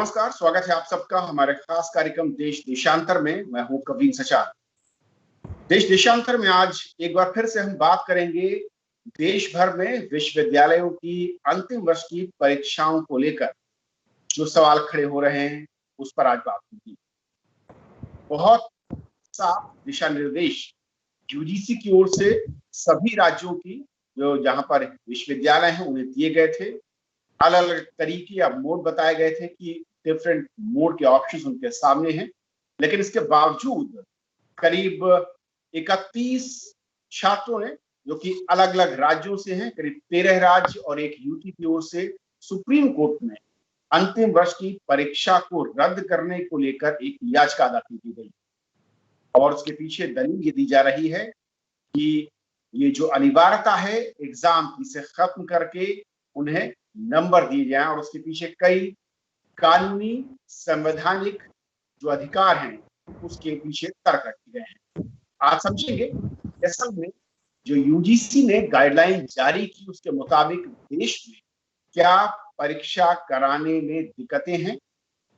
नमस्कार, स्वागत है आप सबका हमारे खास कार्यक्रम देश देशांतर में। मैं हूं कवीन सचार। देश देशांतर में आज एक बार फिर से हम बात करेंगे देश भर में विश्वविद्यालयों की अंतिम वर्ष की परीक्षाओं को लेकर जो सवाल खड़े हो रहे हैं उस पर आज बात होगी। बहुत साफ दिशा निर्देश यूजीसी की ओर से सभी राज्यों की जो जहां पर विश्वविद्यालय हैं उन्हें दिए गए थे। अलग अलग तरीके या मोड बताए गए थे कि डिफरेंट मोड के ऑप्शंस उनके सामने हैं, लेकिन इसके बावजूद करीब 31 छात्रों ने, जो कि अलग अलग राज्यों से हैं, करीब 13 राज्य और एक यूटी की ओर से सुप्रीम कोर्ट में अंतिम वर्ष की परीक्षा को रद्द करने को लेकर एक याचिका दाखिल की गई। और उसके पीछे दलील ये दी जा रही है कि ये जो अनिवार्यता है एग्जाम की से खत्म करके उन्हें नंबर दिए जाएं, और उसके पीछे कई कानूनी संवैधानिक जो अधिकार हैं उसके पीछे तर्क रखे गए हैं। आज समझेंगे असल में जो यूजीसी ने गाइडलाइन जारी की उसके मुताबिक देश में क्या परीक्षा कराने में दिक्कतें हैं,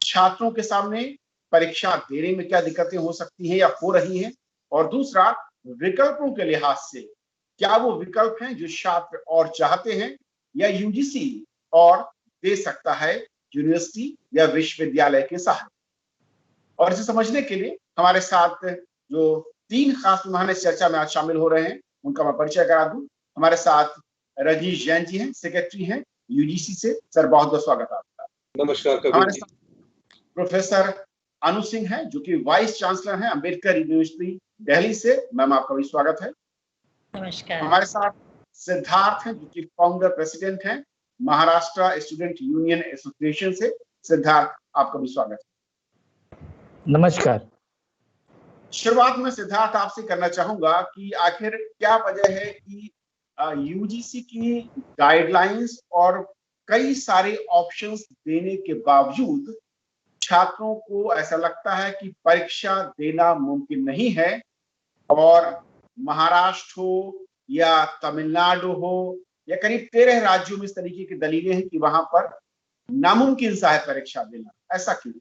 छात्रों के सामने परीक्षा देने में क्या दिक्कतें हो सकती हैं या हो रही हैं, और दूसरा विकल्पों के लिहाज से क्या वो विकल्प हैं जो छात्र और चाहते हैं या यूजीसी और दे सकता है यूनिवर्सिटी या विश्वविद्यालय के सहारे। और इसे समझने के लिए हमारे साथ जो 3 खास मेहमान इस चर्चा में आज शामिल हो रहे हैं उनका मैं परिचय करा दूं। हमारे साथ रजनीश जैन जी हैं, सेक्रेटरी हैं यूजीसी से। सर, बहुत बहुत स्वागत है आपका। नमस्कार कबीर हमारे जी। साथ प्रोफेसर अनु सिंह हैं जो कि वाइस चांसलर हैं अम्बेडकर यूनिवर्सिटी दिल्ली से। मैम, आपका भी स्वागत है। नमस्कार। हमारे साथ सिद्धार्थ हैं जो कि फाउंडर प्रेसिडेंट हैं महाराष्ट्र स्टूडेंट यूनियन एसोसिएशन से। सिद्धार्थ, आपका भी स्वागत है। नमस्कार। शुरुआत में सिद्धार्थ आपसे करना चाहूंगा कि आखिर क्या वजह है कि यूजीसी की गाइडलाइंस और कई सारे ऑप्शंस देने के बावजूद छात्रों को ऐसा लगता है कि परीक्षा देना मुमकिन नहीं है, और महाराष्ट्र हो या तमिलनाडु हो या करीब 13 राज्यों में इस तरीके की दलीलें हैं कि वहां पर नामुमकिन सा है परीक्षा देना। ऐसा क्यों?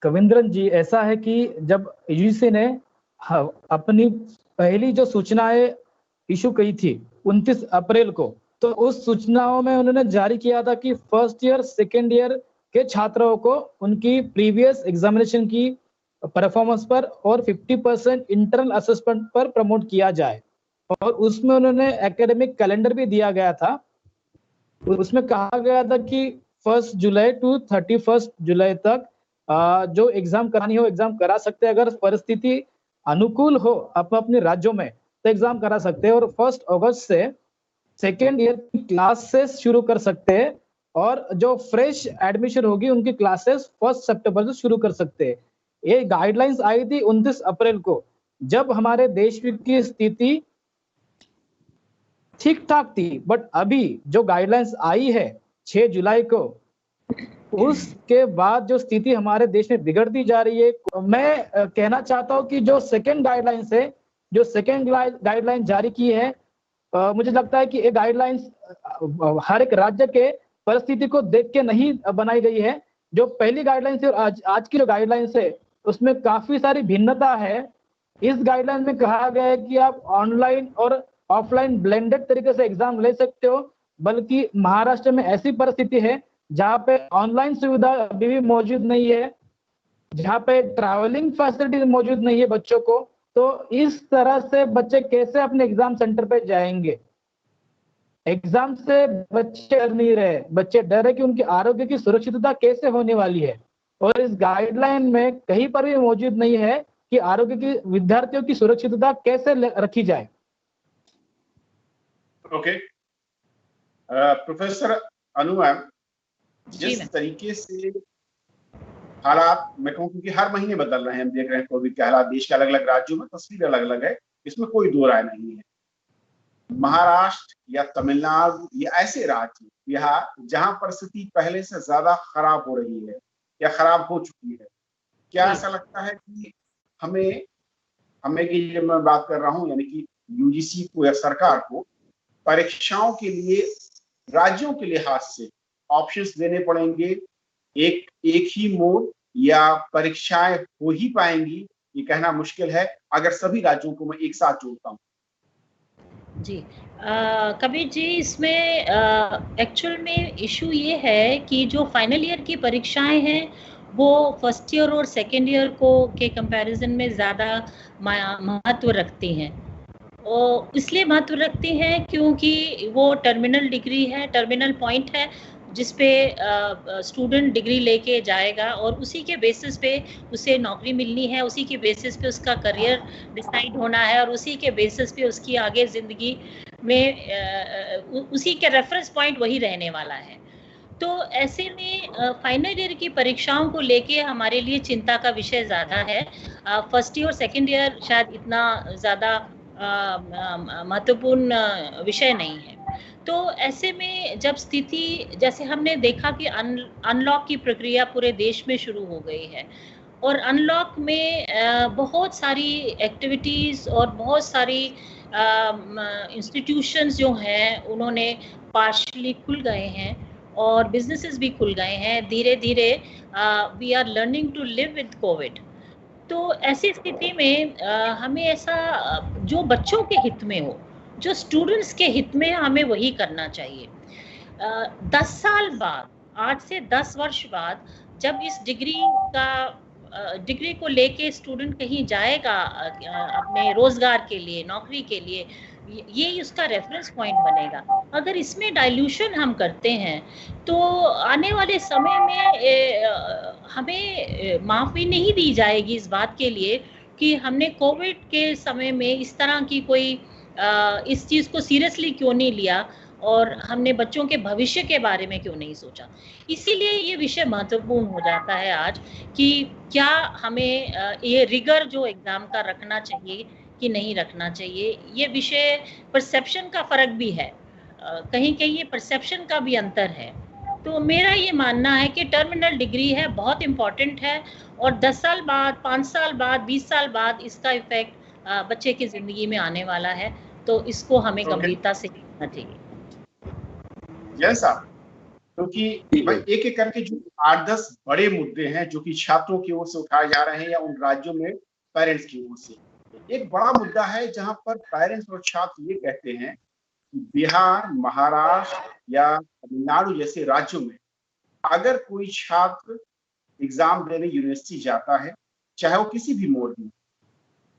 कविंद्रन जी, ऐसा है कि जब यूजीसी ने अपनी पहली जो सूचनाएं इशू की थी 29 अप्रैल को, तो उस सूचनाओं में उन्होंने जारी किया था कि फर्स्ट ईयर सेकेंड ईयर के छात्रों को उनकी प्रीवियस एग्जामिनेशन की परफॉर्मेंस पर और 50% इंटरनल असेसमेंट पर प्रमोट किया जाए। और उसमें उन्होंने एकेडमिक कैलेंडर भी दिया गया था। उसमें कहा गया था कि 1 जुलाई टू 31 जुलाई तक जो एग्जाम करानी हो एग्जाम करा सकते हैं। अगर परिस्थिति अनुकूल हो अपने राज्यों में तो एग्जाम करा सकते हैं, और 1 अगस्त से सेकेंड ईयर की क्लासेस शुरू कर सकते हैं, और जो फ्रेश एडमिशन होगी उनकी क्लासेस 1 सितंबर से शुरू कर सकते हैं। ये गाइडलाइंस आई थी 29 अप्रैल को, जब हमारे देश की स्थिति ठीक ठाक थी। बट अभी जो गाइडलाइंस आई है 6 जुलाई को, उसके बाद जो स्थिति हमारे देश में बिगड़ती जा रही है। मैं कहना चाहता हूं कि जो सेकेंड गाइडलाइंस है, जो सेकेंड गाइडलाइन जारी की है, मुझे लगता है कि ये गाइडलाइंस हर एक राज्य के परिस्थिति को देख के नहीं बनाई गई है। जो पहली गाइडलाइन है और आज की जो गाइडलाइंस है उसमें काफी सारी भिन्नता है। इस गाइडलाइन में कहा गया है कि आप ऑनलाइन और ऑफलाइन ब्लेंडेड तरीके से एग्जाम ले सकते हो, बल्कि महाराष्ट्र में ऐसी परिस्थिति है जहाँ पे ऑनलाइन सुविधा अभी भी मौजूद नहीं है, जहाँ पे ट्रैवलिंग फैसिलिटी मौजूद नहीं है बच्चों को। तो इस तरह से बच्चे कैसे अपने एग्जाम सेंटर पे जाएंगे? एग्जाम से बच्चे डर नहीं रहे, बच्चे डर है कि उनके आरोग्य की सुरक्षितता कैसे होने वाली है। और इस गाइडलाइन में कहीं पर भी मौजूद नहीं है कि आरोग्य की विद्यार्थियों की सुरक्षितता कैसे रखी जाए। ओके, प्रोफेसर अनु मैम, जिस तरीके से हालात, मैं कहूँ क्योंकि हर महीने बदल रहे हैं, हम देख रहे हैं कोविड के हालात देश के अलग अलग राज्यों में, तस्वीर अलग अलग है, इसमें कोई दो राय नहीं है। महाराष्ट्र या तमिलनाडु या ऐसे राज्य बिहार जहां परिस्थिति पहले से ज्यादा खराब हो रही है या खराब हो चुकी है, क्या ऐसा लगता है कि हमें की जब मैं बात कर रहा हूं यानी कि यूजीसी को या सरकार को परीक्षाओं के लिए राज्यों के लिहाज से ऑप्शंस देने पड़ेंगे, एक ही मोड या परीक्षाएं हो ही पाएंगी, ये कहना मुश्किल है अगर सभी राज्यों को मैं एक साथ जोड़ता हूँ। जी कबीर जी, इसमें एक्चुअल में इशू ये है कि जो फाइनल ईयर की परीक्षाएं हैं वो फर्स्ट ईयर और सेकेंड ईयर को के कंपैरिजन में ज़्यादा महत्व रखती हैं। और इसलिए महत्व रखती हैं क्योंकि वो टर्मिनल डिग्री है, टर्मिनल पॉइंट है जिस पे स्टूडेंट डिग्री लेके जाएगा और उसी के बेसिस पे उसे नौकरी मिलनी है, उसी के बेसिस पे उसका करियर डिसाइड होना है और उसी के बेसिस पे उसकी आगे ज़िंदगी में उसी के रेफरेंस पॉइंट वही रहने वाला है। तो ऐसे में फाइनल ईयर की परीक्षाओं को लेके हमारे लिए चिंता का विषय ज़्यादा है। फर्स्ट ईयर और सेकेंड ईयर शायद इतना ज़्यादा महत्वपूर्ण विषय नहीं है। तो ऐसे में जब स्थिति, जैसे हमने देखा कि अनलॉक की प्रक्रिया पूरे देश में शुरू हो गई है और अनलॉक में बहुत सारी एक्टिविटीज़ और बहुत सारी इंस्टीट्यूशंस जो हैं उन्होंने पार्शली खुल गए हैं और बिजनेसेस भी खुल गए हैं। धीरे धीरे we are learning to live with Covid. तो ऐसी स्थिति में हमें ऐसा जो बच्चों के हित में हो, जो स्टूडेंट्स के हित में, हमें वही करना चाहिए। 10 साल बाद, 8 से 10 वर्ष बाद जब इस डिग्री को लेके स्टूडेंट कहीं जाएगा अपने रोजगार के लिए, नौकरी के लिए, ये उसका रेफरेंस पॉइंट बनेगा। अगर इसमें डाइल्यूशन हम करते हैं तो आने वाले समय में हमें माफ़ी नहीं दी जाएगी इस बात के लिए कि हमने कोविड के समय में इस तरह की कोई इस चीज़ को सीरियसली क्यों नहीं लिया और हमने बच्चों के भविष्य के बारे में क्यों नहीं सोचा। इसीलिए ये विषय महत्वपूर्ण हो जाता है आज कि क्या हमें ये रिगर जो एग्ज़ाम का रखना चाहिए कि नहीं रखना चाहिए। ये विषय परसेप्शन का फ़र्क भी है, कहीं कहीं ये परसेप्शन का भी अंतर है। तो मेरा ये मानना है कि टर्मिनल डिग्री है, बहुत इम्पॉर्टेंट है और 10 साल बाद, 5 साल बाद, 20 साल बाद इसका इफेक्ट बच्चे की ज़िंदगी में आने वाला है। तो इसको हमें गंभीरता से लेना चाहिए। जैसा क्योंकि एक एक करके जो 8-10 बड़े मुद्दे हैं जो कि छात्रों की ओर से उठाए जा रहे हैं या उन राज्यों में पेरेंट्स की ओर से, एक बड़ा मुद्दा है जहां पर पेरेंट्स और छात्र ये कहते हैं कि बिहार, महाराष्ट्र या तमिलनाडु जैसे राज्यों में अगर कोई छात्र एग्जाम देने यूनिवर्सिटी जाता है, चाहे वो किसी भी मोड में,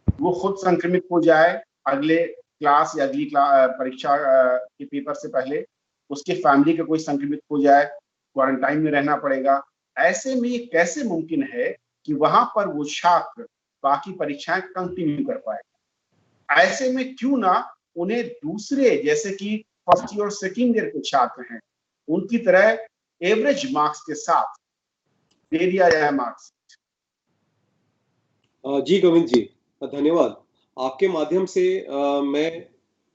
वो खुद संक्रमित हो जाए अगले क्लास या अगली परीक्षा के पेपर से पहले, उसके फैमिली का कोई संक्रमित हो जाए, क्वारंटाइन में रहना पड़ेगा। ऐसे में ये कैसे मुमकिन है कि वहां पर वो छात्र बाकी परीक्षाएं कंटिन्यू कर पाएगा? ऐसे में क्यों ना उन्हें दूसरे जैसे कि फर्स्ट ईयर और सेकेंड ईयर के छात्र हैं उनकी तरह एवरेज मार्क्स के साथ दे दिया जाए मार्क्स। जी गोविंद जी, धन्यवाद। आपके माध्यम से मैं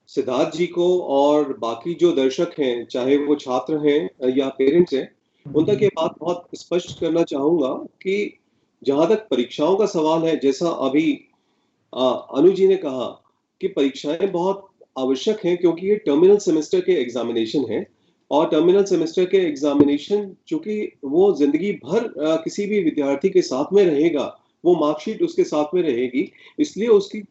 सिद्धार्थ जी को और बाकी जो दर्शक हैं, चाहे वो छात्र हैं या पेरेंट्स हैं, उन तक ये बात बहुत स्पष्ट करना चाहूंगा कि जहां तक परीक्षाओं का सवाल है, जैसा अभी अनु जी ने कहा कि परीक्षाएं बहुत आवश्यक हैं क्योंकि ये टर्मिनल सेमेस्टर के एग्जामिनेशन हैं और टर्मिनल सेमेस्टर के एग्जामिनेशन चूंकि वो जिंदगी भर किसी भी विद्यार्थी के साथ में रहेगा, वो मार्कशीट उसके साथ में रहेगी, इसलिए उसकी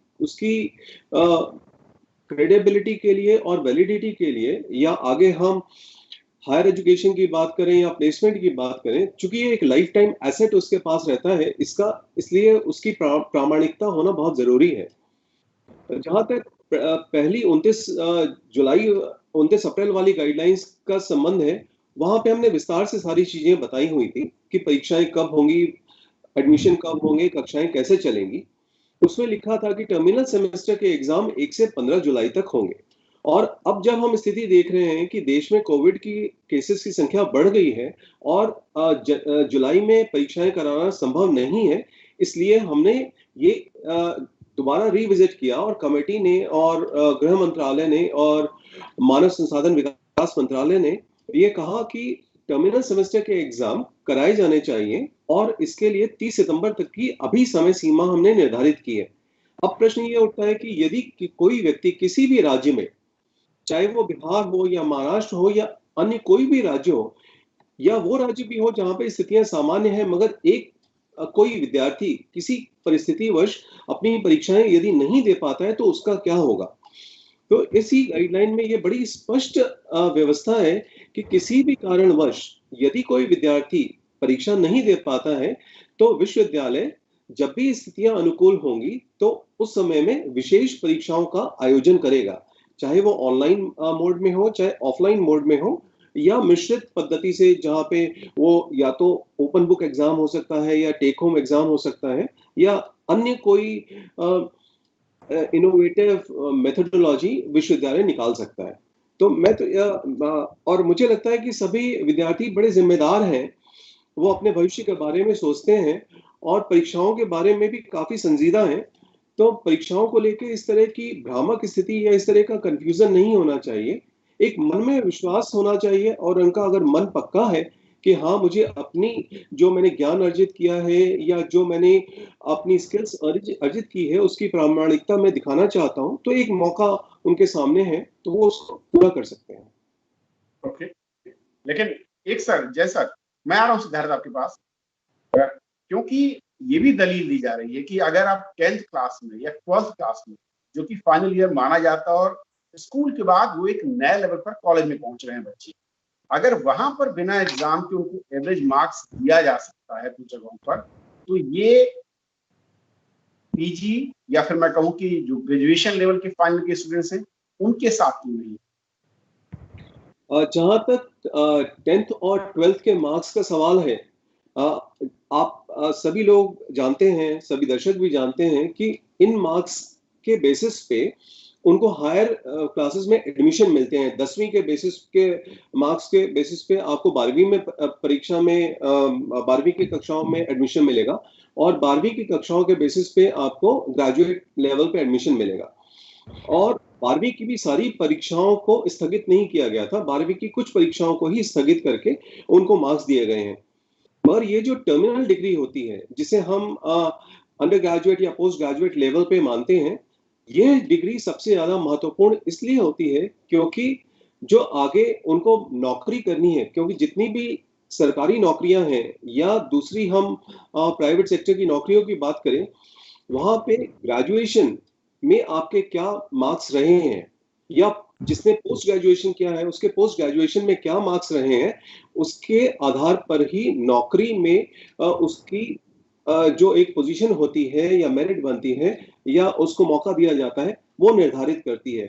क्रेडिबिलिटी के लिए और वैलिडिटी के लिए, या आगे हम हायर एजुकेशन की बात करें या प्लेसमेंट की बात करें, चूंकि ये एक लाइफ टाइम एसेट उसके पास रहता है, इसलिए उसकी प्रामाणिकता होना बहुत जरूरी है। जहां तक पहली 29 अप्रैल वाली गाइडलाइंस का संबंध है, वहां पे हमने विस्तार से सारी चीजें बताई हुई थी कि परीक्षाएं कब होंगी, एडमिशन कब होंगे, कक्षाएं कैसे चलेंगी। उसमें लिखा था कि टर्मिनल सेमेस्टर के एग्जाम 1 से 15 जुलाई तक होंगे। और अब जब हम स्थिति देख रहे हैं कि देश में कोविड की केसेस की संख्या बढ़ गई है और जुलाई में परीक्षाएं कराना संभव नहीं है, इसलिए हमने ये दोबारा रिविजिट किया और कमेटी ने और गृह मंत्रालय ने और मानव संसाधन विकास मंत्रालय ने ये कहा कि टर्मिनल सेमेस्टर के एग्जाम कराए जाने चाहिए और इसके लिए 30 सितंबर तक की अभी समय सीमा हमने निर्धारित की है। अब प्रश्न ये उठता है कि यदि कोई व्यक्ति किसी भी राज्य में, चाहे वो बिहार हो या महाराष्ट्र हो या अन्य कोई भी राज्य हो, या वो राज्य भी हो जहाँ पे स्थितियां सामान्य हैं, मगर एक कोई विद्यार्थी किसी परिस्थितिवश अपनी परीक्षाएं यदि नहीं दे पाता है तो उसका क्या होगा। तो इसी गाइडलाइन में ये बड़ी स्पष्ट व्यवस्था है कि किसी भी कारणवश यदि कोई विद्यार्थी परीक्षा नहीं दे पाता है तो विश्वविद्यालय जब भी स्थितियां अनुकूल होंगी तो उस समय में विशेष परीक्षाओं का आयोजन करेगा, चाहे वो ऑनलाइन मोड में हो, चाहे ऑफलाइन मोड में हो, या मिश्रित पद्धति से, जहाँ पे वो या तो ओपन बुक एग्जाम हो सकता है या टेक होम एग्जाम हो सकता है या अन्य कोई इनोवेटिव मेथोडोलॉजी विश्वविद्यालय निकाल सकता है। तो मैं तो और मुझे लगता है कि सभी विद्यार्थी बड़े जिम्मेदार हैं, वो अपने भविष्य के बारे में सोचते हैं और परीक्षाओं के बारे में भी काफी संजीदा हैं। तो परीक्षाओं को लेकर इस तरह की भ्रामक स्थिति या इस तरह का कंफ्यूजन नहीं होना चाहिए। एक मन में विश्वास होना चाहिए और उनका अगर मन पक्का है कि हाँ, मुझे अपनी जो मैंने ज्ञान अर्जित किया है या जो मैंने अपनी स्किल्स अर्जित की है उसकी प्रामाणिकता मैं दिखाना चाहता हूँ, तो एक मौका उनके सामने है तो वो उसको पूरा कर सकते हैं। ओके, लेकिन एक सर जैसा मैं आ रहा हूँ सिद्धार्थ आपके पास, क्योंकि ये भी दलील दी जा रही है कि अगर आप 10th क्लास में या 12th क्लास में, जो कि फाइनल ईयर माना जाता है और स्कूल के बाद वो एक नए लेवल पर कॉलेज में पहुंच रहे हैं बच्चे, अगर वहां पर बिना एग्जाम के उनको एवरेज मार्क्स दिया जा सकता है कुछ जगहों पर, तो ये पीजी या फिर मैं कहूँ कि जो ग्रेजुएशन लेवल के फाइनल के स्टूडेंट्स हैं उनके साथ क्यों नहीं? जहाँ तक 10th और 12th के मार्क्स का सवाल है, आप सभी लोग जानते हैं, सभी दर्शक भी जानते हैं कि इन मार्क्स के बेसिस पे उनको हायर क्लासेस में एडमिशन मिलते हैं। 10वीं के बेसिस के मार्क्स के बेसिस पे आपको 12वीं में परीक्षा में 12वीं की कक्षाओं में एडमिशन मिलेगा और 12वीं की कक्षाओं के बेसिस पे आपको ग्रेजुएट लेवल पे एडमिशन मिलेगा। और 12वीं की भी सारी परीक्षाओं को स्थगित नहीं किया गया था, 12वीं की कुछ परीक्षाओं को ही स्थगित करके उनको मार्क्स दिए गए हैं। मगर ये जो टर्मिनल डिग्री होती है जिसे हम अंडर ग्रेजुएट या पोस्ट ग्रेजुएट लेवल पे मानते हैं, ये डिग्री सबसे ज्यादा महत्वपूर्ण इसलिए होती है क्योंकि जो आगे उनको नौकरी करनी है, क्योंकि जितनी भी सरकारी नौकरियां हैं या दूसरी हम प्राइवेट सेक्टर की नौकरियों की बात करें, वहां पे ग्रेजुएशन में आपके क्या मार्क्स रहे हैं या जिसने पोस्ट ग्रेजुएशन किया है उसके पोस्ट ग्रेजुएशन में क्या मार्क्स रहे हैं, उसके आधार पर ही नौकरी में उसकी जो एक पोजीशन होती है या मेरिट बनती है या उसको मौका दिया जाता है, वो निर्धारित करती है।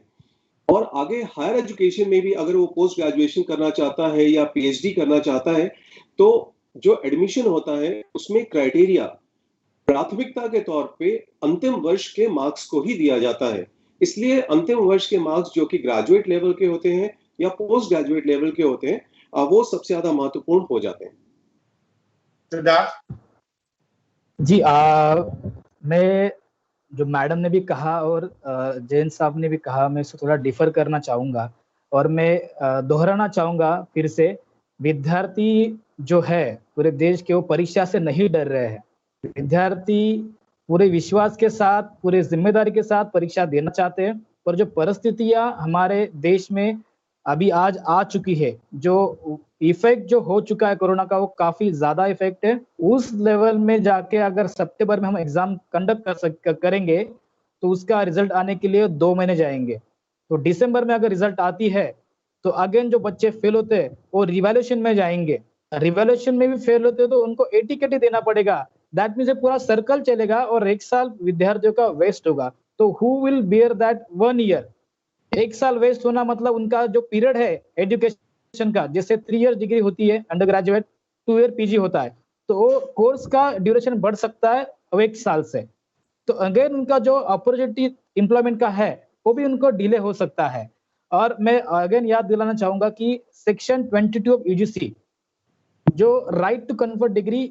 और आगे हायर एजुकेशन में भी अगर वो पोस्ट ग्रेजुएशन करना चाहता है या पीएचडी करना चाहता है, तो जो एडमिशन होता है उसमें क्राइटेरिया प्राथमिकता के तौर पे अंतिम वर्ष के मार्क्स को ही दिया जाता है। इसलिए अंतिम वर्ष के मार्क्स जो कि ग्रेजुएट लेवल के होते हैं या पोस्ट ग्रेजुएट लेवल के होते हैं, वो सबसे ज्यादा महत्वपूर्ण हो जाते हैं। सिद्धार्थ जी, मैं जो मैडम ने भी कहा और जैन साहब ने भी कहा, मैं इसको थोड़ा डिफर करना चाहूंगा और मैं दोहराना चाहूंगा फिर से। विद्यार्थी जो है पूरे देश के, वो परीक्षा से नहीं डर रहे हैं। विद्यार्थी पूरे विश्वास के साथ, पूरे जिम्मेदारी के साथ परीक्षा देना चाहते हैं। पर जो परिस्थितियां हमारे देश में अभी आज आ चुकी है, जो इफेक्ट जो हो चुका है कोरोना का, वो काफी ज्यादा इफेक्ट है। उस लेवल में जाके अगर सितंबर में हम एग्जाम कंडक्ट करेंगे तो उसका रिजल्ट आने के लिए 2 महीने जाएंगे। तो दिसंबर में अगर रिजल्ट आती है तो अगेन जो बच्चे फेल होते हैं वो रिवैल्यूएशन में जाएंगे। रिवैल्यूएशन में भी फेल होते हैं तो उनको एटीकेटी देना पड़ेगा। दैट मीन्स पूरा सर्कल चलेगा और एक साल विद्यार्थियों का वेस्ट होगा। तो who will bear that 1 year? एक साल वेस्ट होना मतलब उनका जो पीरियड है एजुकेशन का, जैसे 3 इयर्स डिग्री होती है अंडर ग्रेजुएट, 2 ईयर पीजी होता है, तो कोर्स का ड्यूरेशन बढ़ सकता है अब 1 साल से। तो अगेन उनका जो अपॉर्चुनिटी एम्प्लॉयमेंट का है वो भी उनको डिले हो सकता है। और मैं अगेन याद दिलाना चाहूंगा कि सेक्शन 22 ऑफ यूजीसी जो right to confer degree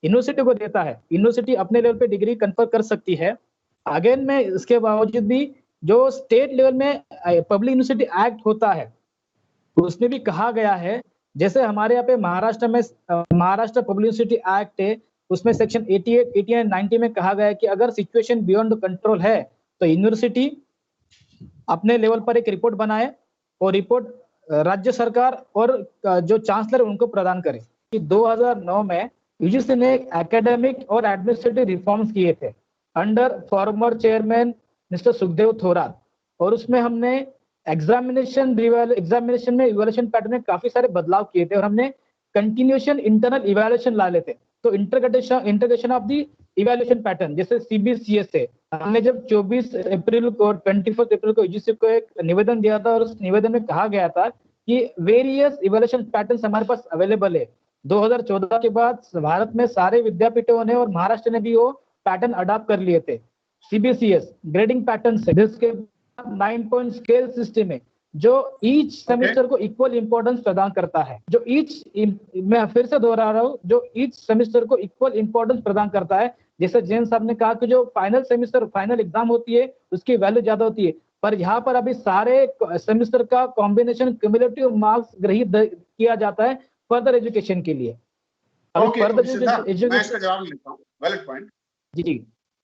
university को देता है, यूनिवर्सिटी अपने लेवल पे डिग्री कन्फर कर सकती है। अगेन में इसके बावजूद भी जो स्टेट लेवल में पब्लिक यूनिवर्सिटी एक्ट होता है उसमें भी कहा गया है, जैसे हमारे यहाँ पे महाराष्ट्र में महाराष्ट्र पब्लिक यूनिवर्सिटी एक्ट है, उसमें सेक्शन 88, 89, 90 में कहा गया है कि अगर सिचुएशन बियॉन्ड कंट्रोल है तो यूनिवर्सिटी अपने लेवल पर एक रिपोर्ट बनाए और रिपोर्ट राज्य सरकार और जो चांसलर उनको प्रदान करे कि 2009 में यूजीसी ने एकेडमिक और एडमिनिस्ट्रेटिव रिफॉर्म्स किए थे under former chairman mister Sukhdev Thorat, और उसमें हमने एग्जामिनेशन में इवैल्यूएशन पैटर्न में काफी सारे बदलाव किए थे और हमने कंटिन्यूएशन इंटरनल इवैल्यूएशन ला लेते। तो integration of the evaluation pattern, जैसे सीबीसीएस से हमने जब 24 अप्रैल को 21 अप्रैल को यूजीसी को एक निवेदन दिया था और उस निवेदन में कहा गया था कि वेरियस इवैल्यूएशन पैटर्न हमारे पास अवेलेबल है। 2014 के बाद भारत में सारे विद्यापीठों ने और महाराष्ट्र ने भी वो पैटर्न अडॉप्ट कर लिए थे। सीबीसीएस ग्रेडिंग पैटर्न से जिसके 9 पॉइंट स्केल सिस्टम है जो ईच सेमेस्टर को इक्वल इंपॉर्टेंस प्रदान करता है, मैं फिर से दोहरा रहा हूँ, जो ईच सेमेस्टर को इक्वल इंपॉर्टेंस प्रदान करता है। जैसे जैन साहब ने कहा कि जो फाइनल सेमेस्टर फाइनल एग्जाम होती है उसकी वैल्यू ज्यादा होती है, पर यहाँ पर अभी सारे सेमेस्टर का कॉम्बिनेशन क्यूमुलेटिव मार्क्स ग्रहित किया जाता है फर्दर एजुकेशन के लिए। ओके, मैं इसका जवाब लेता हूँ। Valid point. जी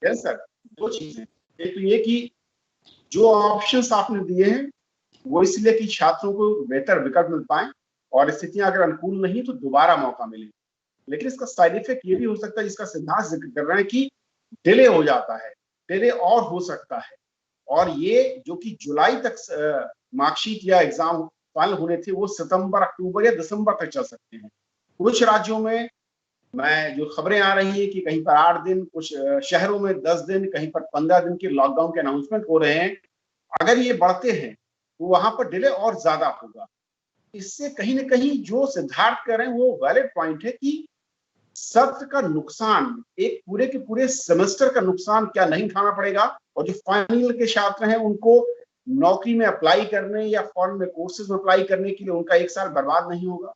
यस सर। दो चीजें, एक तो ये कि जो ऑप्शंस आपने दिए हैं वो इसलिए कि छात्रों को बेहतर विकल्प मिल पाए और स्थितियां अगर अनुकूल नहीं तो दोबारा मौका मिले, लेकिन इसका साइड इफेक्ट ये भी हो सकता है जिसका सिद्धांत जिक्र कर रहे हैं कि डिले हो जाता है, डिले और हो सकता है, और ये जो कि जुलाई तक मार्कशीट या एग्जाम फाइनल होने थे वो सितंबर, अक्टूबर या दिसंबर तक चल सकते हैं। कुछ राज्यों में मैं जो खबरें आ रही है कि कहीं पर 8 दिन, कुछ शहरों में 10 दिन, कहीं पर 15 दिन के लॉकडाउन के अनाउंसमेंट हो रहे हैं। अगर ये बढ़ते हैं तो वहां पर डिले और ज्यादा होगा। इससे कहीं ना कहीं जो सिद्धार्थ कर रहे हैं वो वैलिड पॉइंट है कि सत्र का नुकसान, एक पूरे के पूरे सेमेस्टर का नुकसान क्या नहीं उठाना पड़ेगा, और जो फाइनल के छात्र हैं उनको नौकरी में अप्लाई करने या फॉरेन में कोर्सेज में अप्लाई करने के लिए उनका 1 साल बर्बाद नहीं होगा।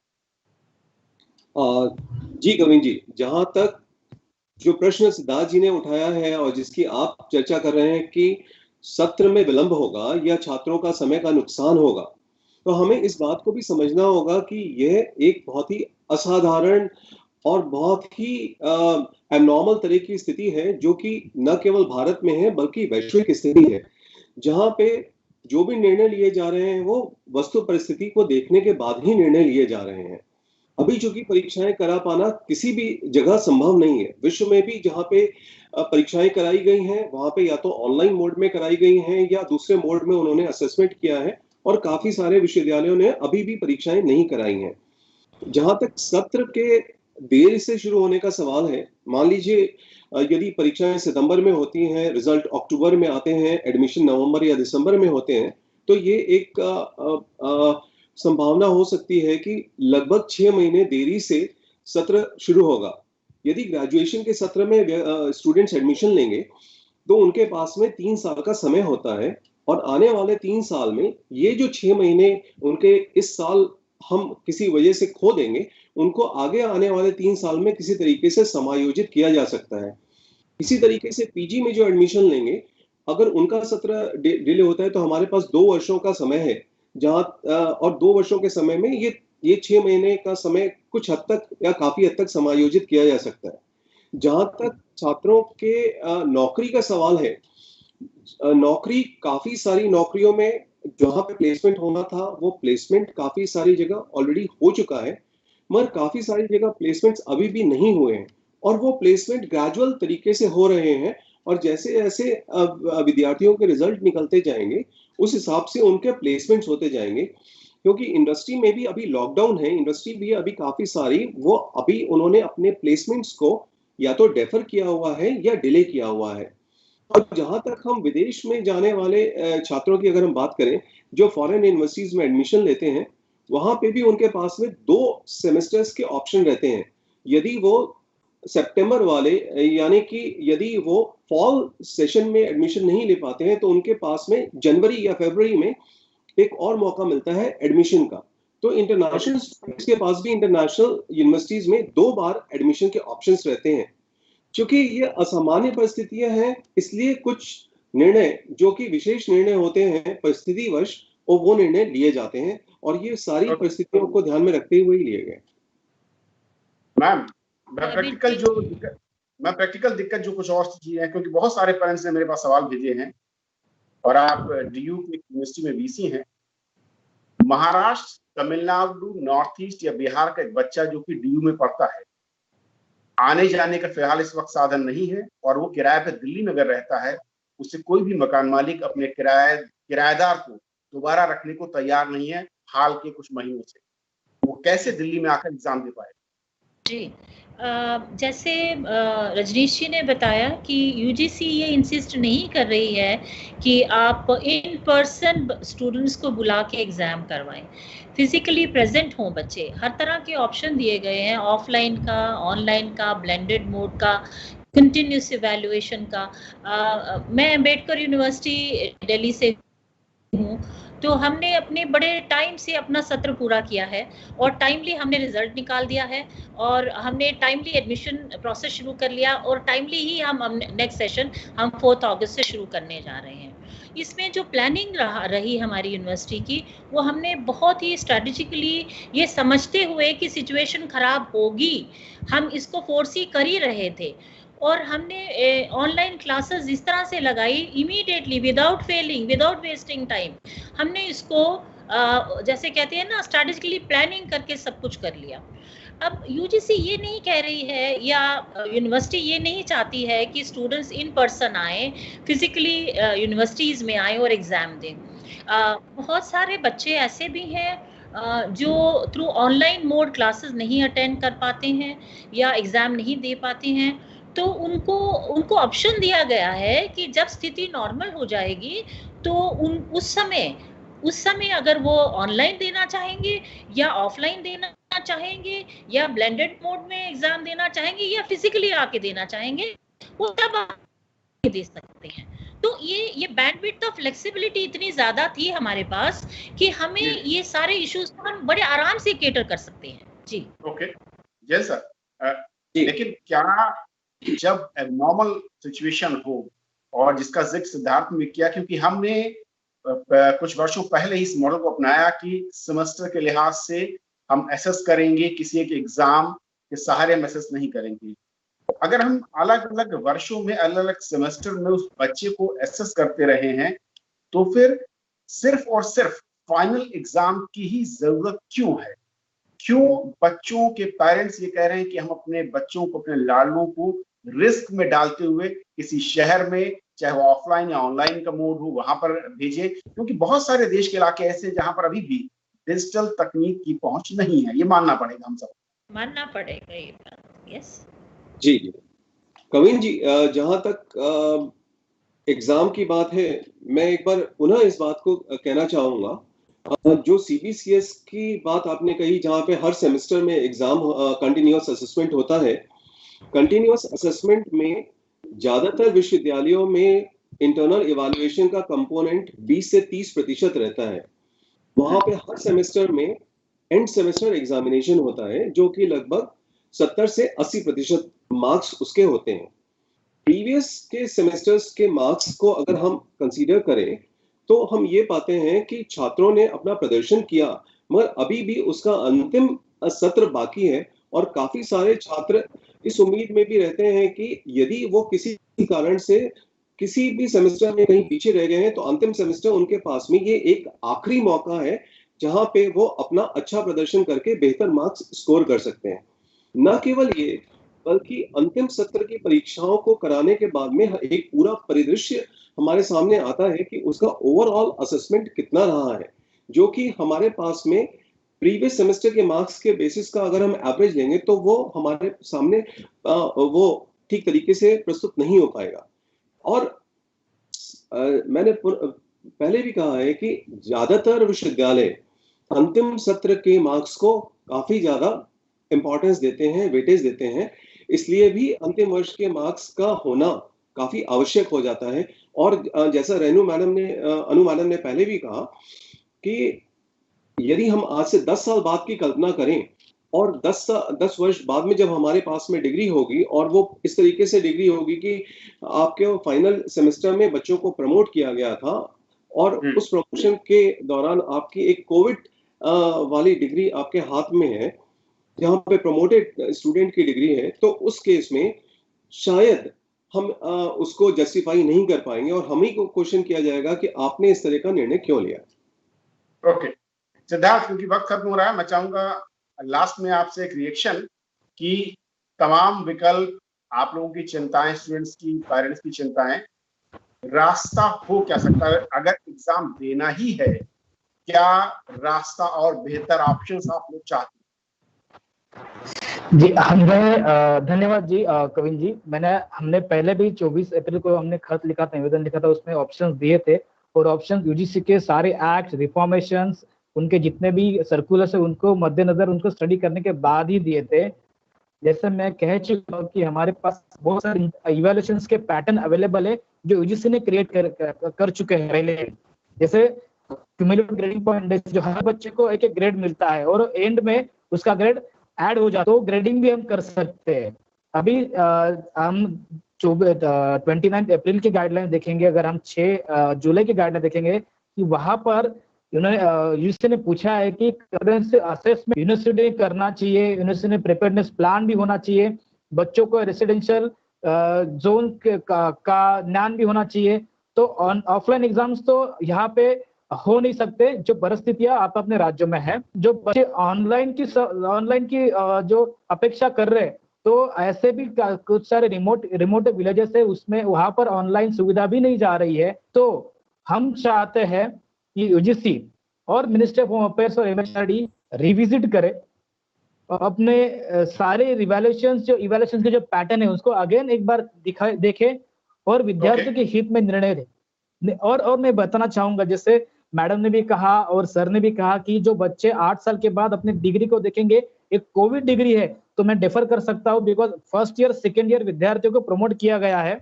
जी गोविंद जी, जहां तक जो प्रश्न सिद्धार्थ जी ने उठाया है और जिसकी आप चर्चा कर रहे हैं कि सत्र में विलंब होगा या छात्रों का समय का नुकसान होगा, तो हमें इस बात को भी समझना होगा कि यह एक बहुत ही असाधारण और बहुत ही एबनॉर्मल तरह की स्थिति है जो कि न केवल भारत में है बल्कि वैश्विक स्थिति है, जहां पे जो भी निर्णय लिए जा रहे हैं वो वस्तु परिस्थिति को देखने के बाद ही निर्णय लिए जा रहे हैं। अभी चूंकि परीक्षाएं करा पाना किसी भी जगह संभव नहीं है। विश्व में भी जहां पे परीक्षाएं कराई गई हैं वहां पे या तो ऑनलाइन मोड में कराई गई हैं या दूसरे मोड में उन्होंने असेसमेंट किया है, और काफी सारे विश्वविद्यालयों ने अभी भी परीक्षाएं नहीं कराई हैं। जहां तक सत्र के देर से शुरू होने का सवाल है, मान लीजिए यदि परीक्षाएं सितंबर में होती हैं, रिजल्ट अक्टूबर में आते हैं, एडमिशन नवंबर या दिसंबर में होते हैं, तो ये एक संभावना हो सकती है कि लगभग 6 महीने देरी से सत्र शुरू होगा। यदि ग्रेजुएशन के सत्र में स्टूडेंट्स एडमिशन लेंगे तो उनके पास में 3 साल का समय होता है, और आने वाले 3 साल में ये जो 6 महीने उनके इस साल हम किसी वजह से खो देंगे, उनको आगे आने वाले 3 साल में किसी तरीके से समायोजित किया जा सकता है। इसी तरीके से पीजी में जो एडमिशन लेंगे, अगर उनका सत्र डिले होता है तो हमारे पास 2 वर्षों का समय है, जहां और 2 वर्षों के समय में ये 6 महीने का समय कुछ हद तक या काफी हद तक समायोजित किया जा सकता है। जहां तक छात्रों के नौकरी का सवाल है, नौकरी काफी सारी नौकरियों में जहां पे प्लेसमेंट होना था वो प्लेसमेंट काफी सारी जगह ऑलरेडी हो चुका है, मगर काफी सारी जगह प्लेसमेंट्स अभी भी नहीं हुए हैं, और वो प्लेसमेंट ग्रेजुअल तरीके से हो रहे हैं, और जैसे जैसे विद्यार्थियों के रिजल्ट निकलते जाएंगे उस हिसाब से उनके प्लेसमेंट्स होते जाएंगे। क्योंकि इंडस्ट्री में भी अभी लॉकडाउन है, इंडस्ट्री भी अभी काफी सारी वो अभी उन्होंने अपने प्लेसमेंट्स को या तो डेफर किया हुआ है या डिले किया हुआ है। और जहां तक हम विदेश में जाने वाले छात्रों की अगर हम बात करें जो फॉरेन यूनिवर्सिटीज में एडमिशन लेते हैं, वहां पे भी उनके पास में 2 सेमेस्टर्स के ऑप्शन रहते हैं। यदि वो सितंबर वाले यानी कि यदि वो फॉल सेशन में एडमिशन नहीं ले पाते हैं तो उनके पास में जनवरी या फरवरी में एक और मौका मिलता है एडमिशन का। तो इंटरनेशनल स्टूडेंट्स के पास भी इंटरनेशनल यूनिवर्सिटीज में 2 बार एडमिशन के ऑप्शंस रहते हैं। क्योंकि ये असामान्य परिस्थितियां हैं, इसलिए कुछ निर्णय जो कि विशेष निर्णय होते हैं परिस्थितिवश वो निर्णय लिए जाते हैं, और ये सारी परिस्थितियों को ध्यान में रखते हुए लिए गए। मैम, मैं प्रैक्टिकल दिक्कत जो कुछ और चीजें हैं, क्योंकि बहुत सारे पेरेंट्स ने मेरे पास सवाल भेजे हैं और आप डीयू की यूनिवर्सिटी में वीसी हैं, महाराष्ट्र, तमिलनाडु, नॉर्थ ईस्ट या बिहार का एक बच्चा जो कि डीयू में पढ़ता है, आने जाने का फिलहाल इस वक्त साधन नहीं है और वो किराए पे दिल्ली में अगर रहता है, उससे कोई भी मकान मालिक अपने किराएदार को दोबारा रखने को तैयार नहीं है हाल के कुछ महीनों से। वो कैसे दिल्ली में आकर एग्जाम दे पाए? जी, जैसे रजनीश जी ने बताया कि यूजीसी ये इंसिस्ट नहीं कर रही है कि आप इन पर्सन स्टूडेंट्स को बुला के एग्ज़ाम करवाएं, फिजिकली प्रेजेंट हों बच्चे। हर तरह के ऑप्शन दिए गए हैं, ऑफलाइन का, ऑनलाइन का, ब्लेंडेड मोड का, कंटिन्यूस इवैल्यूएशन का। मैं अम्बेडकर यूनिवर्सिटी दिल्ली से हूँ, तो हमने अपने बड़े टाइम से अपना सत्र पूरा किया है और टाइमली हमने रिजल्ट निकाल दिया है और हमने टाइमली एडमिशन प्रोसेस शुरू कर लिया और टाइमली ही हम नेक्स्ट सेशन हम 4 अगस्त से शुरू करने जा रहे हैं। इसमें जो प्लानिंग रही हमारी यूनिवर्सिटी की, वो हमने बहुत ही स्ट्रैटेजिकली ये समझते हुए कि सिचुएशन खराब होगी, हम इसको फोर्सी कर ही रहे थे और हमने ऑनलाइन क्लासेस इस तरह से लगाई immediately, without failing, without wasting time. हमने इसको जैसे कहते हैं ना, स्ट्रैटेजिकली प्लानिंग करके सब कुछ कर लिया। अब यूजीसी ये नहीं कह रही है या यूनिवर्सिटी ये नहीं चाहती है कि स्टूडेंट्स इन पर्सन आए, फिजिकली यूनिवर्सिटीज़ में आए और एग्ज़ाम दें। बहुत सारे बच्चे ऐसे भी हैं जो थ्रू ऑनलाइन मोड क्लासेस नहीं अटेंड कर पाते हैं या एग्ज़ाम नहीं दे पाते हैं, तो उनको ऑप्शन दिया गया है कि जब स्थिति नॉर्मल हो जाएगी तो उस समय अगर वो ऑनलाइन देना चाहेंगे या ऑफलाइन देना चाहेंगे या ब्लेंडेड मोड में एग्जाम देना चाहेंगे या फिजिकली आके देना चाहेंगे, वो तब आके दे सकते हैं। तो ये बैंडविड्थ ऑफ फ्लेक्सिबिलिटी इतनी ज्यादा थी हमारे पास कि हमें ये सारे इश्यूज हम बड़े आराम से केटर कर सकते हैं। जी ओके, जय सर। लेकिन क्या जब एबनॉर्मल सिचुएशन हो, और जिसका जिक्र सिद्धार्थ में किया, क्योंकि हमने कुछ वर्षों पहले ही इस मॉडल को अपनाया कि सेमेस्टर के लिहाज से हम एसेस करेंगे, किसी एक एग्जाम के सहारे हम एसेस नहीं करेंगे। अगर हम अलग अलग वर्षों में अलग अलग सेमेस्टर में उस बच्चे को एसेस करते रहे हैं, तो फिर सिर्फ और सिर्फ फाइनल एग्जाम की ही जरूरत क्यों है? क्यों बच्चों के पेरेंट्स ये कह रहे हैं कि हम अपने बच्चों को, अपने लाडलों को रिस्क में डालते हुए किसी शहर में, चाहे वो ऑफलाइन या ऑनलाइन का मोड हो, वहां पर भेजें? क्योंकि बहुत सारे देश के इलाके ऐसे जहां पर अभी भी डिजिटल तकनीक की पहुंच नहीं है। ये मानना पड़ेगा, हम सब मानना पड़ेगा ये बात। यस जी जी कविन जी, जहां तक एग्जाम की बात है, मैं एक बार पुनः इस बात को कहना चाहूंगा, जो सीबीसीएस की बात आपने कही, जहां पे हर सेमेस्टर में एग्जाम कंटिन्यूअस असेसमेंट होता है। कंटिन्यूअस असेसमेंट में ज्यादातर विश्वविद्यालयों में इंटरनल इवैल्यूएशन का कंपोनेंट 20 से 30% रहता है। वहां पे हर सेमेस्टर में एंड सेमेस्टर एग्जामिनेशन होता है, जो कि लगभग 70 से 80% मार्क्स उसके होते हैं। प्रीवियस के सेमेस्टर्स के मार्क्स को अगर हम कंसीडर करें तो हम ये पाते हैं कि छात्रों ने अपना प्रदर्शन किया, मगर अभी भी उसका अंतिम सत्र बाकी है और काफी सारे छात्र इस उम्मीद में भी रहते हैं कि यदि वो किसी कारण से किसी भी सेमेस्टर में कहीं पीछे रह गए हैं तो अंतिम सेमेस्टर उनके पास में ये एक आखिरी मौका है जहां पे वो अपना अच्छा प्रदर्शन करके बेहतर मार्क्स स्कोर कर सकते हैं। न केवल ये, बल्कि अंतिम सत्र की परीक्षाओं को कराने के बाद में एक पूरा परिदृश्य हमारे सामने आता है कि उसका ओवरऑल असेसमेंट कितना रहा है, जो कि हमारे पास में प्रीवियस सेमेस्टर के मार्क्स के बेसिस का अगर हम एवरेज लेंगे तो वो हमारे सामने वो ठीक तरीके से प्रस्तुत नहीं हो पाएगा। और मैंने पहले भी कहा है कि ज्यादातर विश्वविद्यालय अंतिम सत्र के मार्क्स को काफी ज्यादा इंपॉर्टेंस देते हैं, वेटेज देते हैं, इसलिए भी अंतिम वर्ष के मार्क्स का होना काफी आवश्यक हो जाता है। और जैसा अनु मैडम ने पहले भी कहा कि यदि हम आज से 10 साल बाद की कल्पना करें और 10 वर्ष बाद में जब हमारे पास में डिग्री होगी और वो इस तरीके से डिग्री होगी कि आपके फाइनल सेमेस्टर में बच्चों को प्रमोट किया गया था और उस प्रमोशन के दौरान आपकी एक कोविड वाली डिग्री आपके हाथ में है, जहां पे प्रमोटेड स्टूडेंट की डिग्री है, तो उस केस में शायद हम उसको जस्टिफाई नहीं कर पाएंगे और हम ही को क्वेश्चन किया जाएगा कि आपने इस तरह का निर्णय क्यों लिया। ओके, सिद्धार्थ, क्योंकि वक्त खत्म हो रहा है, मैं चाहूंगा लास्ट में आपसे एक रिएक्शन कि तमाम विकल्प, आप लोगों की चिंताएं, स्टूडेंट्स की, पेरेंट्स की चिंताएं, रास्ता हो क्या सकता है अगर एग्जाम देना ही है? क्या रास्ता और बेहतर ऑप्शंस आप लोग चाहते जी हमने धन्यवाद जी कविन जी। हमने पहले भी 24 अप्रैल को हमने खत लिखा था, निवेदन लिखा था, उसमें ऑप्शंस दिए थे और ऑप्शंस यूजीसी के सारे एक्ट, रिफॉर्मेशंस, उनके जितने भी सर्कुलर्स है उनको मद्देनजर उनको स्टडी करने के बाद ही दिए थे। जैसे मैं कह चुका हूँ कि हमारे पास बहुत सारे इवैल्यूएशंस के पैटर्न अवेलेबल है जो यूजीसी ने क्रिएट कर चुके हैं पहले। जैसे क्यूमुलेटिव ग्रेडिंग पॉइंट इंडेक्स, जो हर बच्चे को एक एक ग्रेड मिलता है और एंड में उसका ग्रेड ऐड हो जाता है, तो ग्रेडिंग भी हम कर सकते हैं। अभी हम 29 अप्रैल की गाइडलाइन देखेंगे, अगर हम 6 जुलाई की गाइडलाइन देखेंगे कि वहां पर यूनिवर्सिटी ने पूछा है कि असेसमेंट यूनिवर्सिटी ने करना चाहिए, यूनिवर्सिटी ने प्रिपेयरनेस प्लान भी होना चाहिए, बच्चों को रेसिडेंशियल जोन का ज्ञान भी होना चाहिए। तो ऑफलाइन एग्जाम्स तो यहाँ पे हो नहीं सकते, जो परिस्थितियां आप अपने राज्यों में है। जो बच्चे ऑनलाइन की जो अपेक्षा कर रहे हैं, तो ऐसे भी कुछ सारे रिमोट विलेजेस है, उसमें वहां पर ऑनलाइन सुविधा भी नहीं जा रही है। तो हम चाहते हैं कि यूजीसी और मिनिस्ट्री ऑफ होम अफेयर्स और एमएचआरडी रिविजिट करे और अपने सारे इवैल्यूएशंस के जो पैटर्न है उसको अगेन एक बार देखे और विद्यार्थियों के हित में निर्णय दे। और मैं बताना चाहूंगा, जैसे मैडम ने भी कहा और सर ने भी कहा कि जो बच्चे 8 साल के बाद अपने डिग्री को देखेंगे, एक कोविड डिग्री है, तो मैं डिफर कर सकता हूँ, because first year second year विद्यार्थियों को प्रमोट किया गया है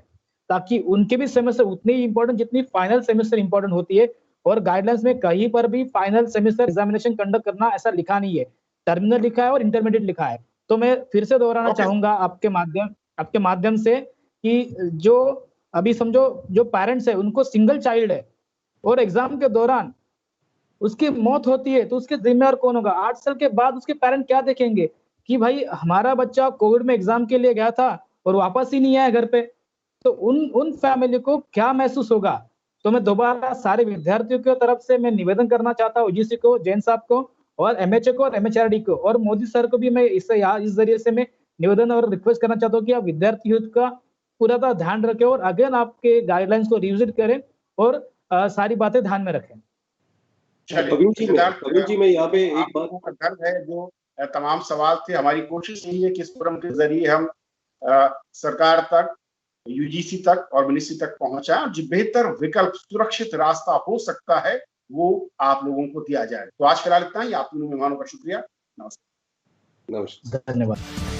ताकि उनके भी सेमेस्टर उतनी ही इंपॉर्टेंट जितनी फाइनल सेमेस्टर इंपॉर्टेंट होती है। और गाइडलाइंस में कहीं पर भी फाइनल सेमेस्टर एग्जामिनेशन कंडक्ट करना ऐसा लिखा नहीं है, टर्मिनल लिखा है और इंटरमीडिएट लिखा है। तो मैं फिर से दोहराना चाहूंगा आपके माध्यम से कि जो अभी समझो जो पेरेंट्स है उनको सिंगल चाइल्ड है और एग्जाम के दौरान उसकी मौत होती है, तो उसके जिम्मेदार कौन होगा? 8 साल के बाद उसके पेरेंट क्या देखेंगे कि भाई हमारा बच्चा कोविड में एग्जाम के लिए गया था और वापस ही नहीं आया घर पे, तो उन फैमिली को क्या महसूस होगा? तो मैं दोबारा सारे विद्यार्थियों की तरफ से मैं निवेदन करना चाहता हूँ यूजीसी को, जैन साहब को और एमएचए को और एमएचआरडी को और मोदी सर को भी मैं इस जरिए से मैं निवेदन और रिक्वेस्ट करना चाहता हूँ कि आप विद्यार्थी हित का पूरा ध्यान रखें और अगेन आपके गाइडलाइंस को रिविजिट करें और सारी बातें ध्यान में रखें। कविन जी मैं यहाँ पे एक बात दर्द है, जो तमाम सवाल थे, हमारी कोशिश यही है कि इस फोरम के जरिए हम सरकार तक, यूजीसी तक और मिनिस्ट्री तक पहुंचाएं, जो बेहतर विकल्प, सुरक्षित रास्ता हो सकता है वो आप लोगों को दिया जाए। तो आज फिलहाल इतना ही। आप तीनों मेहमानों का शुक्रिया। नमस्कार। धन्यवाद।